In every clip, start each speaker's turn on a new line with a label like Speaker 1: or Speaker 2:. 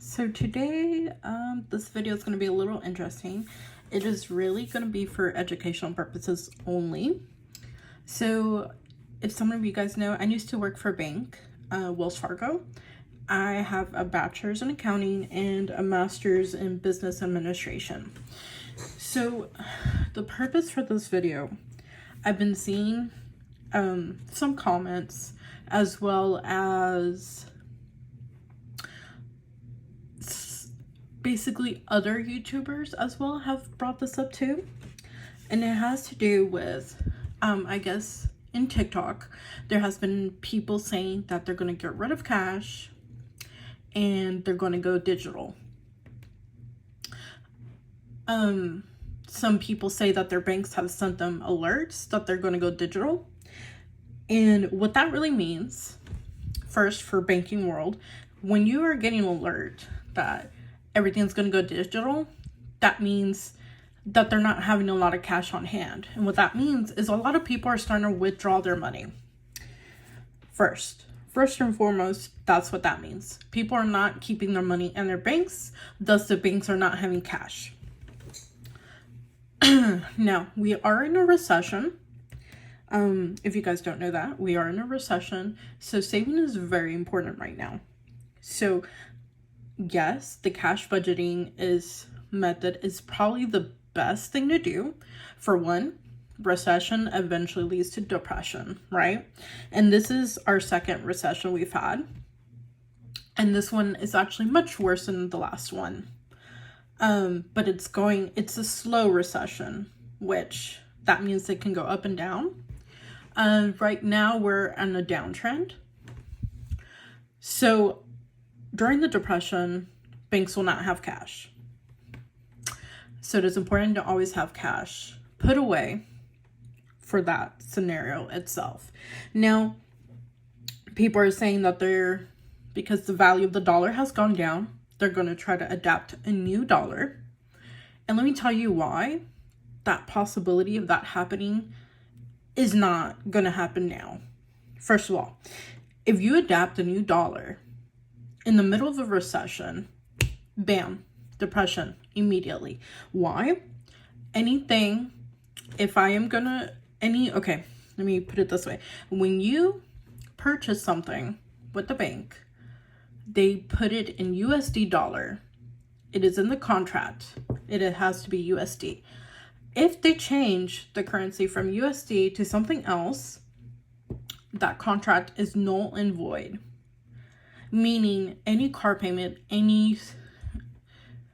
Speaker 1: So today, this video is going to be a little interesting. It is really going to be for educational purposes only. So if some of you guys know, I used to work for a bank, Wells Fargo. I have a bachelor's in accounting and a master's in business administration. So the purpose for this video, I've been seeing some comments as well as basically other YouTubers as well have brought this up too. And it has to do with, I guess in TikTok, there has been people saying that they're going to get rid of cash and they're going to go digital. Some people say that their banks have sent them alerts that they're going to go digital. And what that really means, first for banking world, when you are getting an alert that everything's going to go digital, that means that they're not having a lot of cash on hand. And what that means is a lot of people are starting to withdraw their money. First and foremost, that's what that means. People are not keeping their money in their banks, thus the banks are not having cash. Now, we are in a recession. If you guys don't know that, we are in a recession. So saving is very important right now. So yes, the cash budgeting method is probably the best thing to do. For one, recession eventually leads to depression, right? And this is our second recession we've had. And this one is actually much worse than the last one. But it's a slow recession, which that means it can go up and down. Right now we're on a downtrend. So during the depression, banks will not have cash. So it is important to always have cash put away for that scenario itself. Now, people are saying that because the value of the dollar has gone down, they're going to try to adapt a new dollar. And let me tell you why that possibility of that happening is not going to happen now. First of all, if you adapt a new dollar in the middle of a recession, bam, depression immediately. Why? Okay, let me put it this way. When you purchase something with the bank, they put it in USD dollar. It is in the contract. It has to be USD. If they change the currency from USD to something else, that contract is null and void. Meaning any car payment, any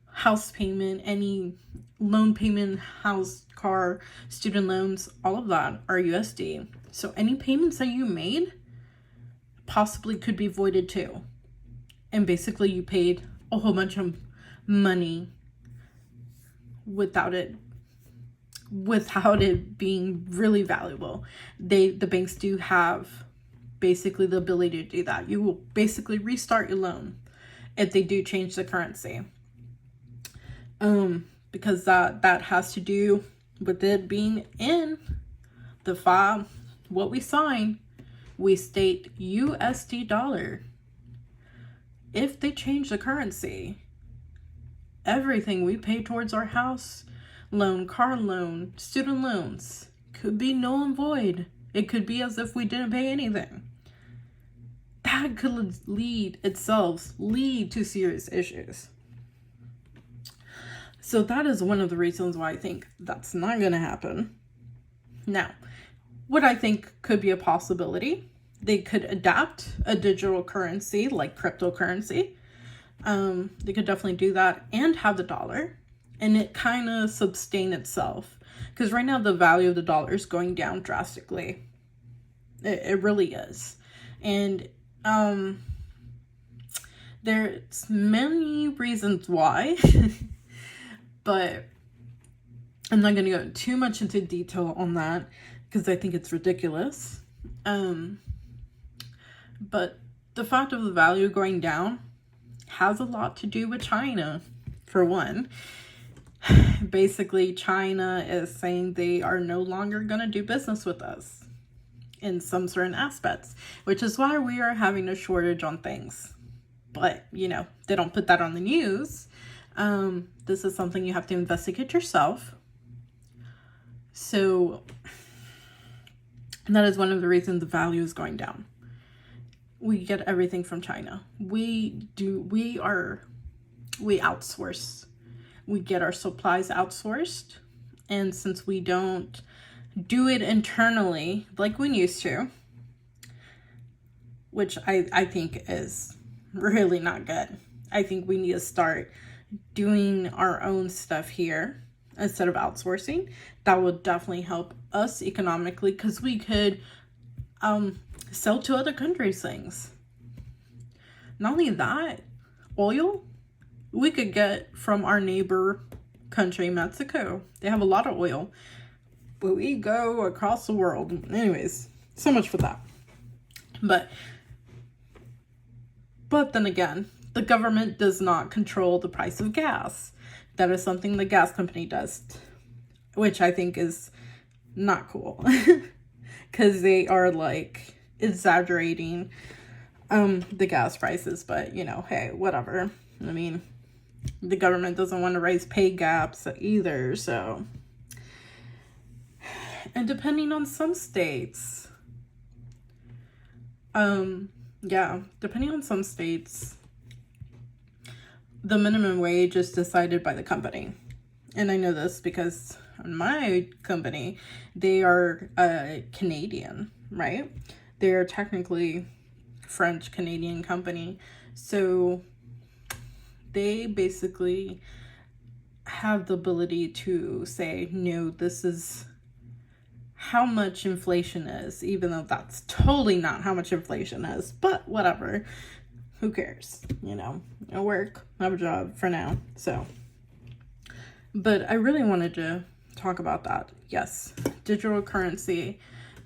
Speaker 1: house payment, any loan payment, house, car, student loans, all of that are USD. So any payments that you made possibly could be voided too. And basically you paid a whole bunch of money without it being really valuable. The banks do have basically the ability to do that. You will basically restart your loan if they do change the currency. Because that has to do with it being in the file. What we sign, we state USD dollar. If they change the currency, everything we pay towards our house loan, car loan, student loans could be null and void. It could be as if we didn't pay anything. That could lead to serious issues. So that is one of the reasons why I think that's not going to happen. Now, what I think could be a possibility, they could adapt a digital currency like cryptocurrency. They could definitely do that and have the dollar and it kind of sustain itself. Because right now the value of the dollar is going down drastically. It really is. And there's many reasons why. But I'm not going to go too much into detail on that because I think it's ridiculous. But the fact of the value going down has a lot to do with China, for one. Basically, China is saying they are no longer going to do business with us in some certain aspects, which is why we are having a shortage on things. but, they don't put that on the news. This is something you have to investigate yourself. So that is one of the reasons the value is going down. We get everything from China. We outsource. We get our supplies outsourced. And since we don't do it internally like we used to, which I think is really not good. I think we need to start doing our own stuff here instead of outsourcing. That would definitely help us economically, because we could sell to other countries things. Not only that, oil we could get from our neighbor country, Mexico. They have a lot of oil, but we go across the world. Anyways, so much for that. But then again, the government does not control the price of gas. That is something the gas company does, which I think is not cool, because they are like exaggerating the gas prices. But hey, whatever. I mean, the government doesn't want to raise pay gaps either, so. And depending on some states, depending on some states, the minimum wage is decided by the company. And I know this because my company, they are Canadian, right? They are technically French Canadian company. So they basically have the ability to say, no, this is how much inflation is, even though that's totally not how much inflation is, but whatever, who cares? I work, I have a job for now. So, but I really wanted to talk about that. Yes, digital currency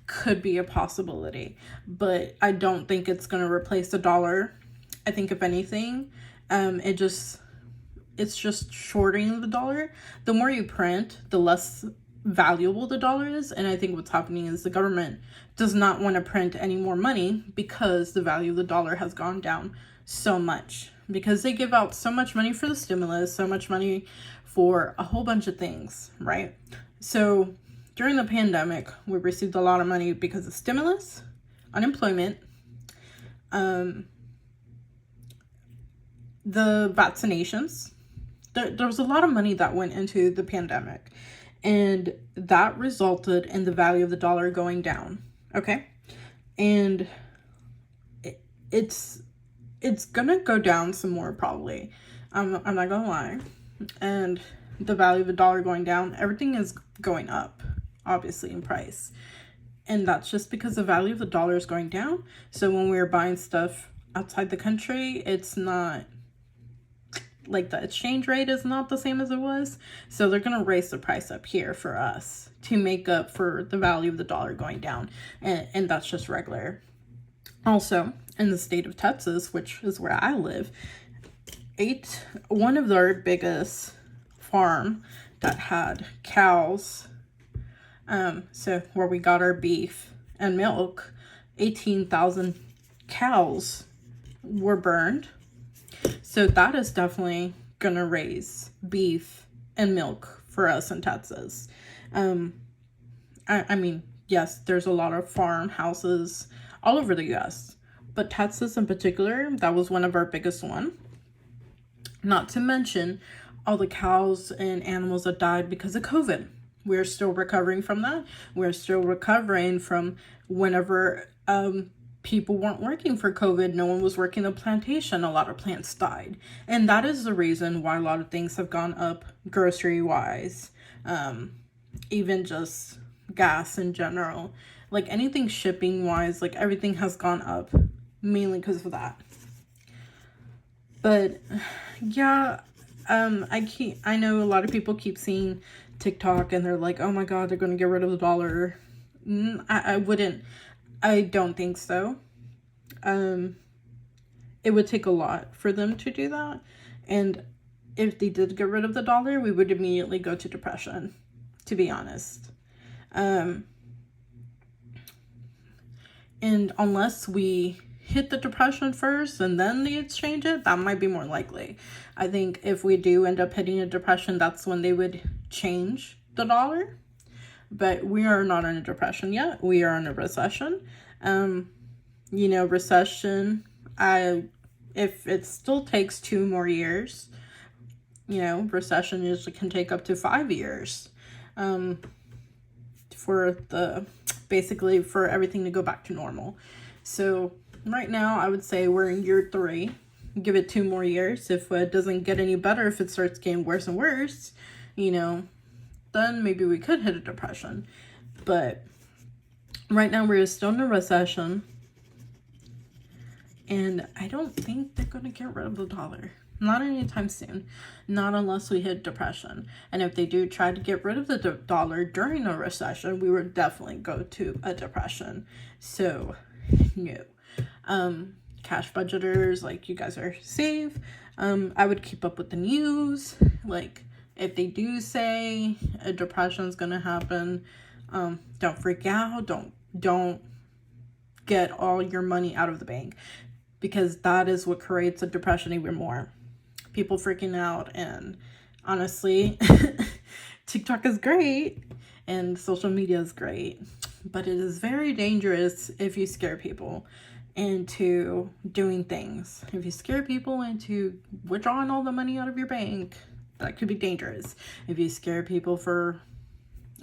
Speaker 1: could be a possibility, but I don't think it's going to replace the dollar. I think if anything, it's just shorting the dollar. The more you print, the less valuable the dollar is. And I think what's happening is the government does not want to print any more money, because the value of the dollar has gone down so much, because they give out so much money for the stimulus, so much money for a whole bunch of things, right? So during the pandemic, we received a lot of money because of stimulus, unemployment, the vaccinations. There was a lot of money that went into the pandemic, and that resulted in the value of the dollar going down. Okay. And it's gonna go down some more, probably. I'm not gonna lie. And the value of the dollar going down, everything is going up, obviously, in price. And that's just because the value of the dollar is going down. So when we're buying stuff outside the country, it's not like, the exchange rate is not the same as it was. So they're going to raise the price up here for us to make up for the value of the dollar going down. And that's just regular. Also, in the state of Texas, which is where I live, one of their biggest farm that had cows, so where we got our beef and milk, 18,000 cows were burned. So that is definitely gonna raise beef and milk for us in Texas. I mean, yes, there's a lot of farmhouses all over the US, but Texas in particular, that was one of our biggest one. Not to mention all the cows and animals that died because of COVID. We're still recovering from that. We're still recovering from whenever people weren't working for COVID. No one was working the plantation. A lot of plants died. And that is the reason why a lot of things have gone up grocery-wise. Even just gas in general. Like anything shipping-wise, like everything has gone up. Mainly because of that. But yeah, I know a lot of people keep seeing TikTok and they're like, oh my God, they're going to get rid of the dollar. I don't think so. It would take a lot for them to do that. And if they did get rid of the dollar, we would immediately go to depression, to be honest. And unless we hit the depression first and then they exchange it, that might be more likely. I think if we do end up hitting a depression, that's when they would change the dollar. But we are not in a depression yet. We are in a recession. Recession, if it still takes 2 more years, recession usually can take up to 5 years. For everything to go back to normal. So right now, I would say we're in year 3. Give it 2 more years. If it doesn't get any better, if it starts getting worse and worse, then maybe we could hit a depression. But right now, we're still in a recession. And I don't think they're going to get rid of the dollar. Not anytime soon. Not unless we hit depression. And if they do try to get rid of the dollar during a recession, we would definitely go to a depression. So, no. Cash budgeters, like, you guys are safe. I would keep up with the news. Like, if they do say a depression is going to happen, don't freak out. Don't get all your money out of the bank. Because that is what creates a depression even more. People freaking out, and honestly, TikTok is great and social media is great, but it is very dangerous if you scare people into doing things. If you scare people into withdrawing all the money out of your bank, that could be dangerous. If you scare people for,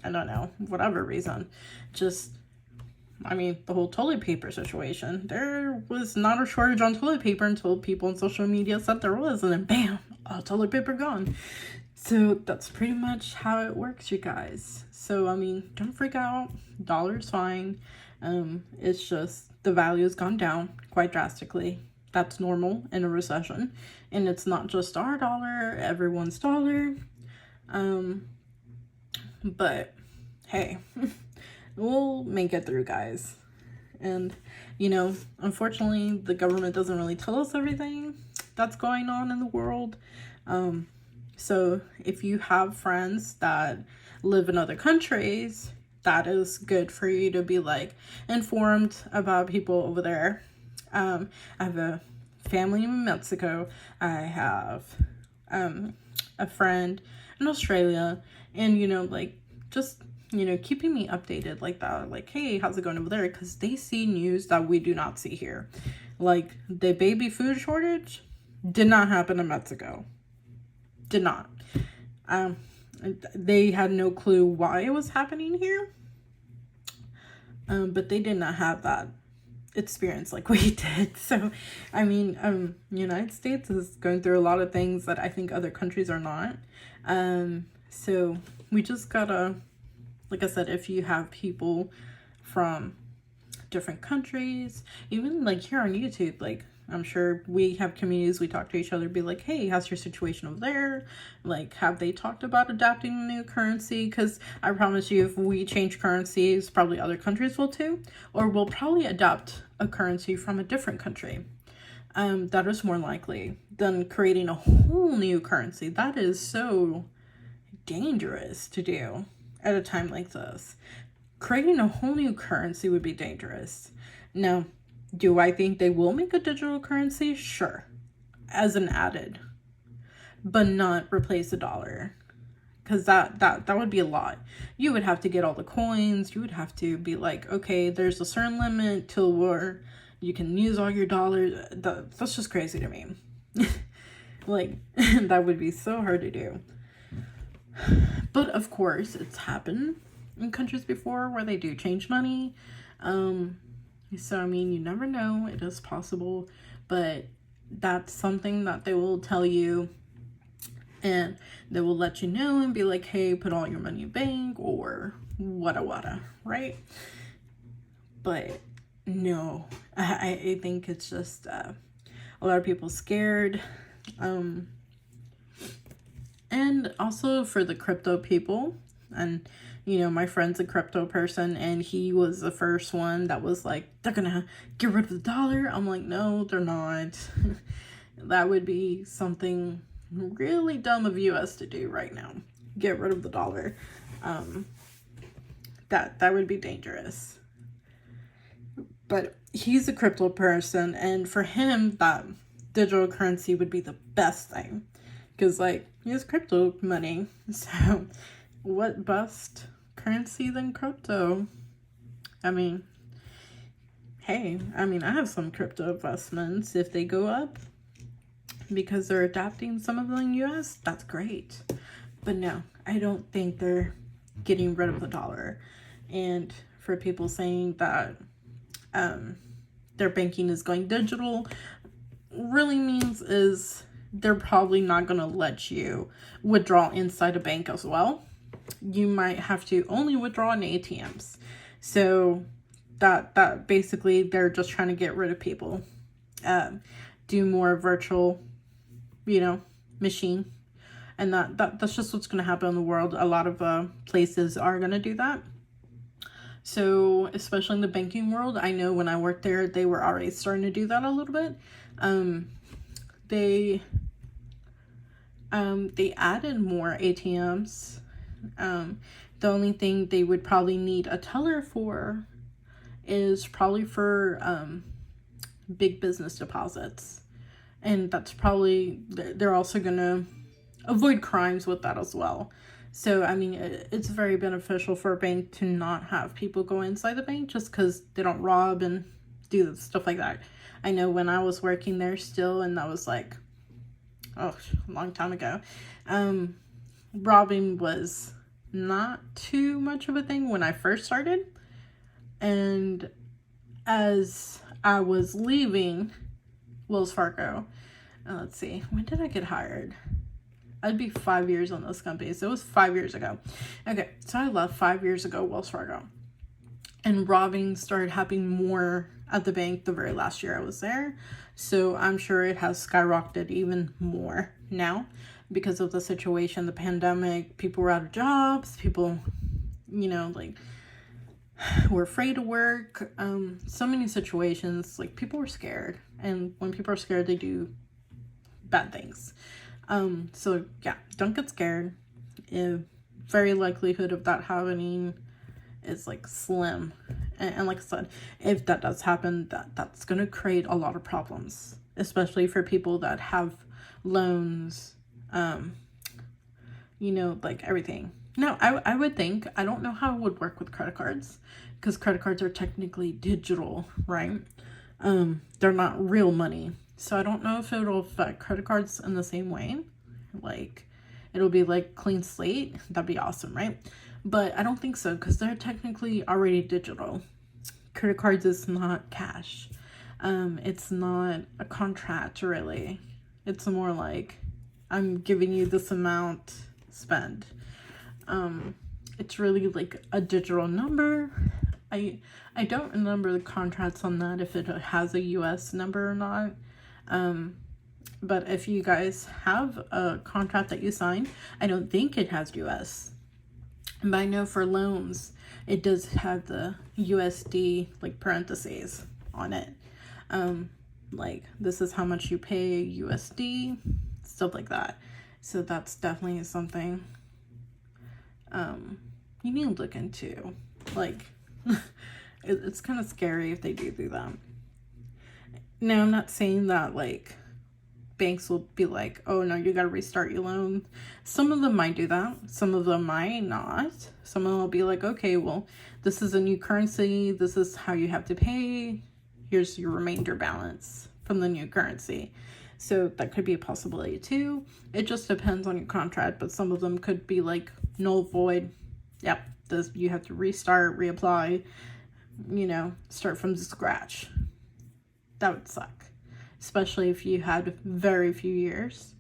Speaker 1: I don't know, whatever reason, the whole toilet paper situation. There was not a shortage on toilet paper until people on social media said there was, and then bam, all toilet paper gone. So that's pretty much how it works, you guys. So, don't freak out. Dollar's fine. It's just the value has gone down quite drastically. That's normal in a recession. And it's not just our dollar, everyone's dollar. But, hey... We'll make it through, guys. And, unfortunately, the government doesn't really tell us everything that's going on in the world. So if you have friends that live in other countries, that is good for you to be, informed about people over there. I have a family in Mexico. I have a friend in Australia. And, keeping me updated like that. Like, hey, how's it going over there? Because they see news that we do not see here. Like, the baby food shortage did not happen in Mexico. Did not. They had no clue why it was happening here. But they did not have that experience like we did. So, United States is going through a lot of things that I think other countries are not. So we just gotta... Like I said, if you have people from different countries, even here on YouTube, I'm sure we have communities, we talk to each other, be like, hey, how's your situation over there? Have they talked about adapting a new currency? Because I promise you, if we change currencies, probably other countries will too. Or we'll probably adopt a currency from a different country. That is more likely than creating a whole new currency. That is so dangerous to do. At a time like this, creating a whole new currency would be dangerous. Now, do I think they will make a digital currency? Sure, as an added, but not replace the dollar, because that would be a lot. You would have to get all the coins. You would have to be like, okay, there's a certain limit till where you can use all your dollars. That's just crazy to me. That would be so hard to do. But of course, it's happened in countries before where they do change money. So, you never know. It is possible. But that's something that they will tell you. And they will let you know and be like, hey, put all your money in bank or wada, right? But no, I think it's just a lot of people scared. And also for the crypto people, and my friend's a crypto person, and he was the first one that was like, they're gonna get rid of the dollar. I'm like, no, they're not. That would be something really dumb of US to do right now. Get rid of the dollar. That would be dangerous. But he's a crypto person, and for him, that digital currency would be the best thing. Because, like, he has crypto money. So, what best currency than crypto? I mean, hey, I have some crypto investments. If they go up because they're adapting some of them in the US, that's great. But no, I don't think they're getting rid of the dollar. And for people saying that their banking is going digital, really means is they're probably not going to let you withdraw inside a bank as well. You might have to only withdraw in ATMs. So that basically they're just trying to get rid of people. Do more virtual, machine. And that's just what's going to happen in the world. A lot of places are going to do that. So, especially in the banking world, I know when I worked there, they were already starting to do that a little bit. They added more ATMs. The only thing they would probably need a teller for is probably for big business deposits. And that's probably, they're also going to avoid crimes with that as well. So, it's very beneficial for a bank to not have people go inside the bank just because they don't rob and do stuff like that. I know when I was working there still, and that was like, a long time ago, robbing was not too much of a thing when I first started. And as I was leaving Wells Fargo, let's see, when did I get hired? I'd be 5 years on this company, so it was 5 years ago. Okay, so I left 5 years ago, Wells Fargo. And robbing started happening more at the bank the very last year I was there. So I'm sure it has skyrocketed even more now because of the situation, the pandemic. People were out of jobs. People, were afraid to work. So many situations, people were scared. And when people are scared, they do bad things. So yeah, don't get scared. Very likelihood of that happening is slim. And like I said, if that does happen, that's going to create a lot of problems, especially for people that have loans, everything. Now, I would think, I don't know how it would work with credit cards, because credit cards are technically digital, right? They're not real money. So I don't know if it'll affect credit cards in the same way. It'll be clean slate. That'd be awesome, right? But I don't think so, because they're technically already digital. Credit cards is not cash. It's not a contract, really. It's more like, I'm giving you this amount, spend. It's really a digital number. I don't remember the contracts on that, if it has a US number or not. But if you guys have a contract that you sign, I don't think it has US. But I know for loans, it does have the USD parentheses on it. This is how much you pay USD, stuff like that. So that's definitely something you need to look into. It's kind of scary if they do that. Now, I'm not saying that banks will be oh no, you gotta restart your loan. Some of them might do that. Some of them might not. Some of them will be okay, well, this is a new currency. This is how you have to pay. Here's your remainder balance from the new currency. So that could be a possibility too. It just depends on your contract, but some of them could be null void. Yep, you have to restart, reapply, start from scratch. That would suck, especially if you had very few years.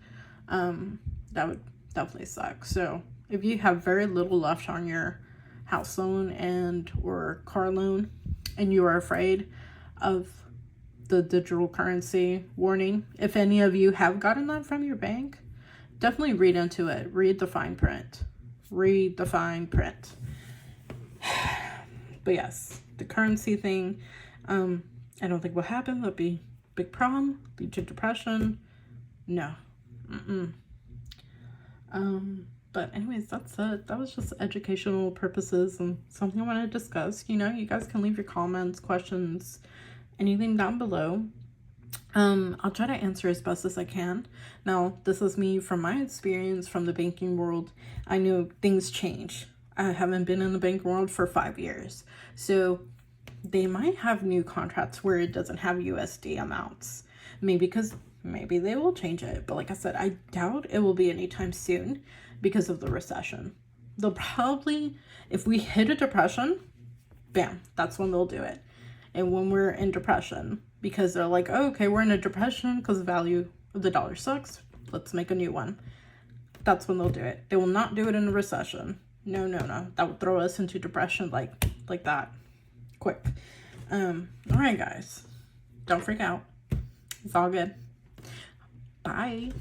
Speaker 1: That would definitely suck. So if you have very little left on your house loan or car loan, and you are afraid of the digital currency warning, if any of you have gotten that from your bank, definitely read into it. Read the fine print. But yes, the currency thing, I don't think will happen. That'd be a big problem. Lead to depression. No. But anyways, that's it. That was just educational purposes and something I want to discuss. You know, you guys can leave your comments, questions, anything down below. I'll try to answer as best as I can. Now, this is me from my experience from the banking world. I know things change. I haven't been in the banking world for 5 years. So they might have new contracts where it doesn't have USD amounts. Maybe they will change it. But like I said, I doubt it will be anytime soon because of the recession. They'll probably, if we hit a depression, bam, that's when they'll do it. And when we're in depression, because they're like, oh, okay, we're in a depression because the value of the dollar sucks, let's make a new one. That's when they'll do it. They will not do it in a recession. No. That would throw us into depression like that. Quick. All right, guys. Don't freak out. It's all good. Bye.